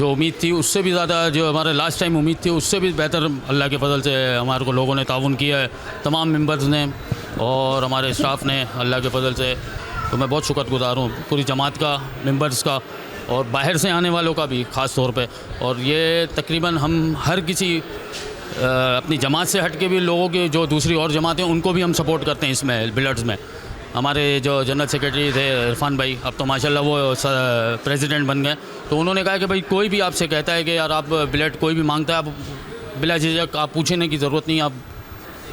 जो उम्मीद थी उससे भी ज़्यादा, जो हमारे लास्ट टाइम उम्मीद थी उससे भी बेहतर अल्लाह के फजल से हमारे को लोगों ने ताउन किया है, तमाम मेंबर्स ने और हमारे स्टाफ ने अल्लाह के फजल से। तो मैं बहुत शुक्रगुजार हूँ पूरी जमात का, मेंबर्स का और बाहर से आने वालों का भी ख़ास तौर पे। और ये तकरीबन हम हर किसी अपनी जमात से हट के भी लोगों के जो दूसरी और जमातें उनको भी हम सपोर्ट करते हैं इसमें बिलियर्ड्स में। हमारे जो जनरल सेक्रेटरी थे इरफान भाई, अब तो माशाल्लाह वो प्रेसिडेंट बन गए, तो उन्होंने कहा कि भाई कोई भी आपसे कहता है कि यार आप बिलियर्ड कोई भी मांगता है, आप बिला झिझक आप पूछने की ज़रूरत नहीं, आप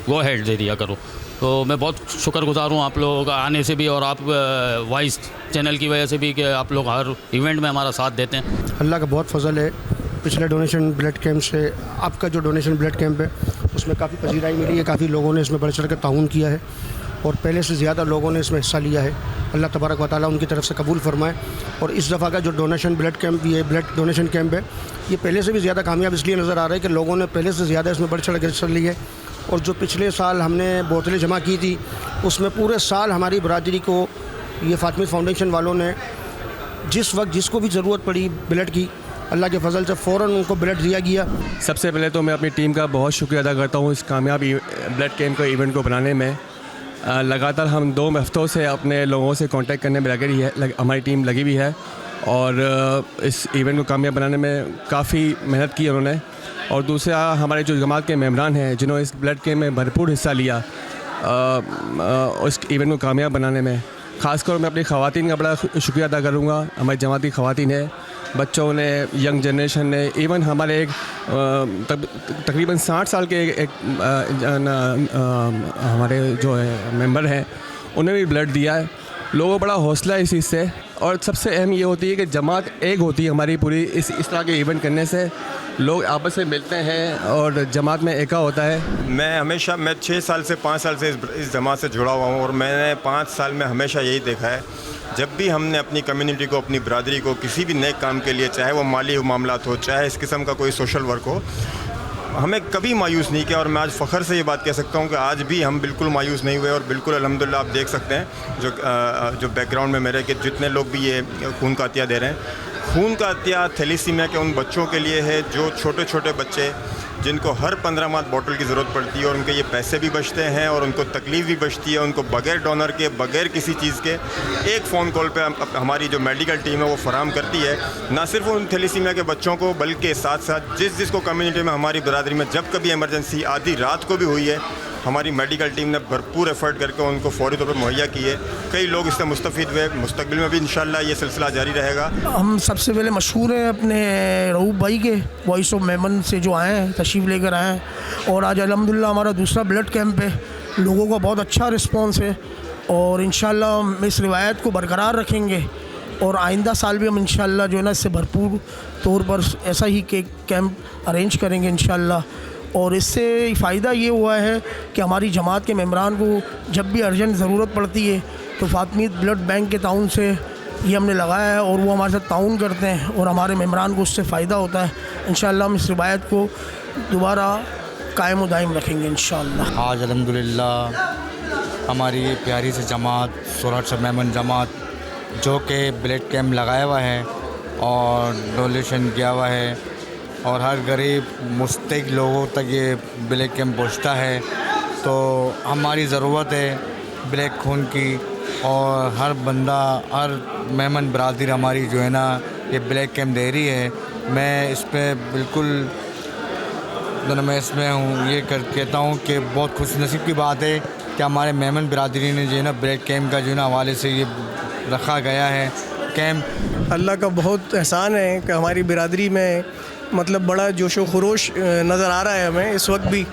गो हेड दे दिया करो। तो मैं बहुत शुक्रगुजार हूँ आप लोगों का आने से भी और आप वॉइस चैनल की वजह से भी कि आप लोग हर इवेंट में हमारा साथ देते हैं। अल्लाह का बहुत फजल है, पिछले डोनेशन ब्लड कैंप से आपका जो डोनेशन ब्लड कैंप है उसमें काफ़ी पजीराई मिली है, काफ़ी लोगों ने इसमें बढ़ चढ़ कर ताउन किया है और पहले से ज़्यादा लोगों ने इसमें हिस्सा लिया है। अल्लाह तबारक व तआला उनकी तरफ से कबूल फरमाए। और इस दफ़ा का जो डोनेशन ब्लड कैंप, ये ब्लड डोनेशन कैंप है, ये पहले से भी ज़्यादा कामयाब इसलिए नज़र आ रहा है कि लोगों ने पहले से ज़्यादा इसमें बढ़ चढ़ कर हिस्सा लिया है। और जो पिछले साल हमने बोतलें जमा की थी उसमें पूरे साल हमारी बरादरी को ये फातिमी फाउंडेशन वालों ने जिस वक्त जिसको भी ज़रूरत पड़ी ब्लड की, अल्लाह के फजल से फ़ौरन उनको ब्लड दिया गया। सबसे पहले तो मैं अपनी टीम का बहुत शुक्रिया अदा करता हूँ इस कामयाब ब्लड कैंप के इवेंट को बनाने में। लगातार हम 2 हफ्तों से अपने लोगों से कांटेक्ट करने में लगी रही है, हमारी टीम लगी हुई है और इस इवेंट को कामयाब बनाने में काफ़ी मेहनत की उन्होंने। और दूसरा हमारे जो जमात के मेम्बरान हैं जिन्होंने इस ब्लड कैंप में भरपूर हिस्सा लिया इस इवेंट को कामयाब बनाने में। ख़ासकर मैं अपनी ख़वातीन का बड़ा शुक्रिया अदा करूँगा, हमारी जमात की ख़वातीन है, बच्चों ने, यंग जनरेशन ने, इवन हमारे एक तकरीबन 60 साल के एक हमारे जो है मेंबर हैं उन्हें भी ब्लड दिया है। लोगों को बड़ा हौसला है इस चीज़ से। और सबसे अहम ये होती है कि जमात एक होती है हमारी पूरी, इस तरह के इवेंट करने से लोग आपस में मिलते हैं और जमात में एका होता है। मैं 6 साल से 5 साल से इस जमात से जुड़ा हुआ हूँ और मैंने 5 साल में हमेशा यही देखा है, जब भी हमने अपनी कम्युनिटी को, अपनी बरादरी को किसी भी नेक काम के लिए, चाहे वो माली मामलात हो, चाहे इस किस्म का कोई सोशल वर्क हो, हमें कभी मायूस नहीं किया। और मैं आज फ़ख्र से ये बात कह सकता हूँ कि आज भी हम बिल्कुल मायूस नहीं हुए और बिल्कुल अल्हम्दुलिल्लाह। आप देख सकते हैं जो बैकग्राउंड में मेरे के जितने लोग भी ये खून का अतिया दे रहे हैं, खून का अतिया थैलेसीमिया के उन बच्चों के लिए है जो छोटे छोटे बच्चे जिनको हर 15 माह बॉटल की ज़रूरत पड़ती है और उनके ये पैसे भी बचते हैं और उनको तकलीफ़ भी बचती है। उनको बग़ैर डोनर के, बग़ैर किसी चीज़ के एक फ़ोन कॉल पे हमारी जो मेडिकल टीम है वो फराहम करती है, ना सिर्फ उन थैलेसीमिया के बच्चों को बल्कि साथ साथ जिसको कम्युनिटी में, हमारी बरादरी में जब कभी इमरजेंसी आधी रात को भी हुई है, हमारी मेडिकल टीम ने भरपूर एफर्ट करके उनको फौरी तौर पर मुहैया किए। कई लोग इससे मुस्तफ़ीद हुए, मुस्तकबिल में भी इंशाल्लाह ये सिलसिला जारी रहेगा। हम सबसे पहले मशहूर हैं अपने रऊफ़ भाई के, वॉइस ऑफ मेमन से जो आए हैं, तशरीफ़ लेकर आए हैं। और आज अल्हम्दुलिल्लाह हमारा दूसरा ब्लड कैंप है, लोगों का बहुत अच्छा रिस्पॉन्स है और इंशाल्लाह हम इस रिवायत को बरकरार रखेंगे और आइंदा साल भी हम इंशाल्लाह जो है ना इससे भरपूर तौर पर ऐसा ही केक कैंप अरेंज करेंगे इंशाल्लाह। और इससे फ़ायदा ये हुआ है कि हमारी जमात के मेम्बरान को जब भी अर्जेंट ज़रूरत पड़ती है तो फातिमी ब्लड बैंक के ताउन से ये हमने लगाया है और वो हमारे साथ ताउन करते हैं और हमारे मेम्बरान को उससे फ़ायदा होता है। इंशाल्लाह हम इस रिवायत को दोबारा कायम व दायम रखेंगे इंशाल्लाह। आज अल्हम्दुलिल्लाह हमारी प्यारी सी जमात, सोराट मेमन जमात, जो कि ब्लड कैंप लगाया हुआ है और डोनेशन किया हुआ है और हर गरीब मुस्तहिक लोगों तक ये ब्लड कैंप पहुँचता है। तो हमारी ज़रूरत है ब्लड खून की और हर बंदा, हर मेमन बरादरी हमारी जो है ना ये ब्लड कैंप दे रही है। मैं इस पर बिल्कुल मैं इसमें हूँ, ये कहता हूँ कि बहुत खुशनसीब की बात है कि हमारे मेमन बरादरी ने जो है ना ब्लड कैंप का जो है ना हवाले से ये रखा गया है कैंप। अल्लाह का बहुत एहसान है कि हमारी बिरादरी में मतलब बड़ा जोशो खरोश नज़र आ रहा है हमें इस वक्त भी।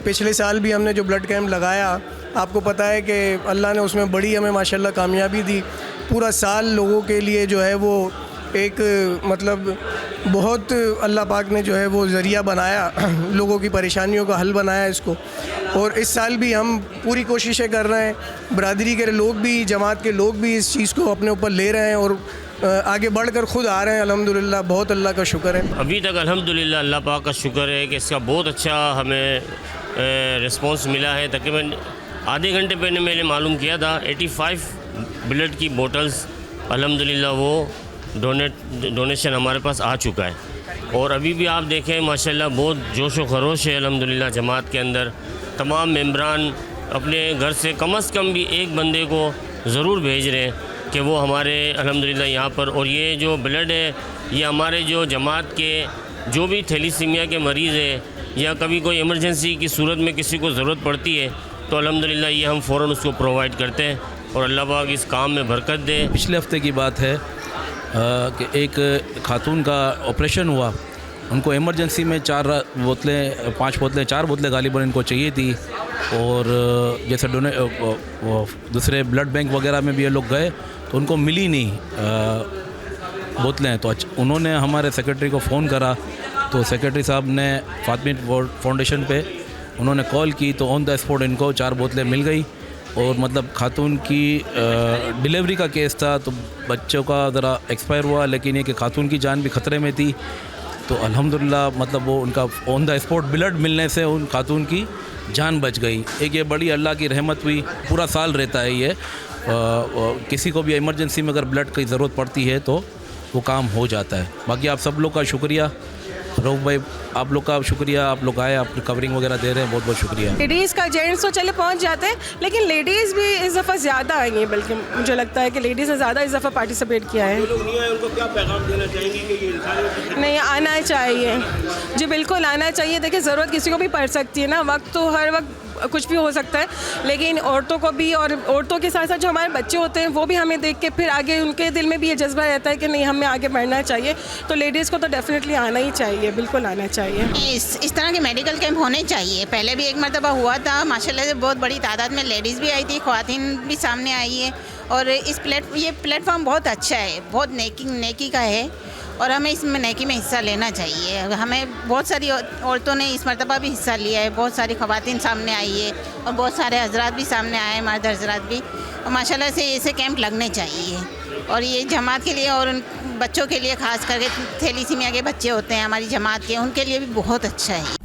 पिछले साल भी हमने जो ब्लड कैंप लगाया, आपको पता है कि अल्लाह ने उसमें बड़ी हमें माशाल्लाह कामयाबी दी। पूरा साल लोगों के लिए जो है वो एक मतलब बहुत अल्लाह पाक ने जो है वो ज़रिया बनाया, लोगों की परेशानियों का हल बनाया इसको। और इस साल भी हम पूरी कोशिशें कर रहे हैं, बरादरी के लोग भी, जमात के लोग भी इस चीज़ को अपने ऊपर ले रहे हैं और आगे बढ़कर ख़ुद आ रहे हैं। अल्हम्दुलिल्लाह, बहुत अल्लाह का शुक्र है। अभी तक अल्हम्दुलिल्लाह अल्लाह पाक का शुक्र है कि इसका बहुत अच्छा हमें रिस्पांस मिला है। तकरीबन आधे घंटे पहले मैंने मालूम किया था 85 ब्लड की बोतल्स अल्हम्दुलिल्लाह वो डोनेशन हमारे पास आ चुका है। और अभी भी आप देखें माशाल्लाह बहुत जोश व खरोश है अल्हम्दुलिल्लाह जमात के अंदर। तमाम मेंबरान अपने घर से कम से कम भी एक बंदे को ज़रूर भेज रहे हैं कि वो हमारे अल्हम्दुलिल्लाह यहाँ पर। और ये जो ब्लड है ये हमारे जो जमात के जो भी थैलीसीमिया के मरीज़ है या कभी कोई इमरजेंसी की सूरत में किसी को ज़रूरत पड़ती है तो अल्हम्दुलिल्लाह ये हम फ़ौरन उसको प्रोवाइड करते हैं और अल्लाह पाक इस काम में बरकत दे। पिछले हफ्ते की बात है कि एक खातून का ऑपरेशन हुआ, उनको इमरजेंसी में 4 बोतलें गालिबन इनको चाहिए थी। और जैसे दूसरे ब्लड बैंक वगैरह में भी ये लोग गए तो उनको मिली नहीं बोतलें। तो उन्होंने हमारे सेक्रेटरी को फ़ोन करा तो सेक्रेटरी साहब ने फातिमी फाउंडेशन पे उन्होंने कॉल की तो ऑन द स्पॉट इनको 4 बोतलें मिल गई। और मतलब खातून की डिलीवरी का केस था तो बच्चों का ज़रा एक्सपायर हुआ, लेकिन ये कि खातून की जान भी ख़तरे में थी। तो अल्हम्दुलिल्लाह मतलब वो उनका ऑन द स्पॉट ब्लड मिलने से उन खातून की जान बच गई। एक ये बड़ी अल्लाह की रहमत हुई। पूरा साल रहता है ये, किसी को भी इमरजेंसी में अगर ब्लड की ज़रूरत पड़ती है तो वो काम हो जाता है। बाकी आप सब लोग का शुक्रिया, रऊफ़ भाई आप लोग का शुक्रिया, आप लोग आए, आप कवरिंग वगैरह दे रहे हैं, बहुत बहुत शुक्रिया। लेडीज़ का जेंट्स तो चले पहुंच जाते हैं, लेकिन लेडीज़ भी इस दफ़ा ज़्यादा आई हैं। बल्कि मुझे लगता है कि लेडीज़ ने ज़्यादा इस दफ़ा पार्टिसिपेट किया है। उनको क्या पैगाम देना चाहेंगे कि ये इंसानियत नहीं आना चाहिए जी, बिल्कुल आना चाहिए। देखिए ज़रूरत किसी को भी पड़ सकती है ना, वक्त तो हर वक्त कुछ भी हो सकता है, लेकिन औरतों को भी और औरतों के साथ साथ जो हमारे बच्चे होते हैं वो भी हमें देख के फिर आगे उनके दिल में भी ये जज्बा रहता है कि नहीं हमें आगे बढ़ना चाहिए। तो लेडीज़ को तो डेफिनेटली आना ही चाहिए, बिल्कुल आना चाहिए। इस तरह के मेडिकल कैंप होने चाहिए। पहले भी एक मरतबा हुआ था, माशाल्लाह से बहुत बड़ी तादाद में लेडीज़ भी आई थी, ख़वातीन भी सामने आई है। और ये प्लेटफॉर्म बहुत अच्छा है, बहुत नेकी का है और हमें इसमें नेकी में हिस्सा लेना चाहिए। हमें बहुत सारी औरतों ने इस मरतबा भी हिस्सा लिया है, बहुत सारी ख़वातीन सामने आई है और बहुत सारे हजरात भी सामने आए हैं, मर्द हजरात भी। और माशाल्लाह से ऐसे कैंप लगने चाहिए और ये जमात के लिए और उन बच्चों के लिए, ख़ास करके थैलीसीमिया के बच्चे होते हैं हमारी जमात के, उनके लिए भी बहुत अच्छा है।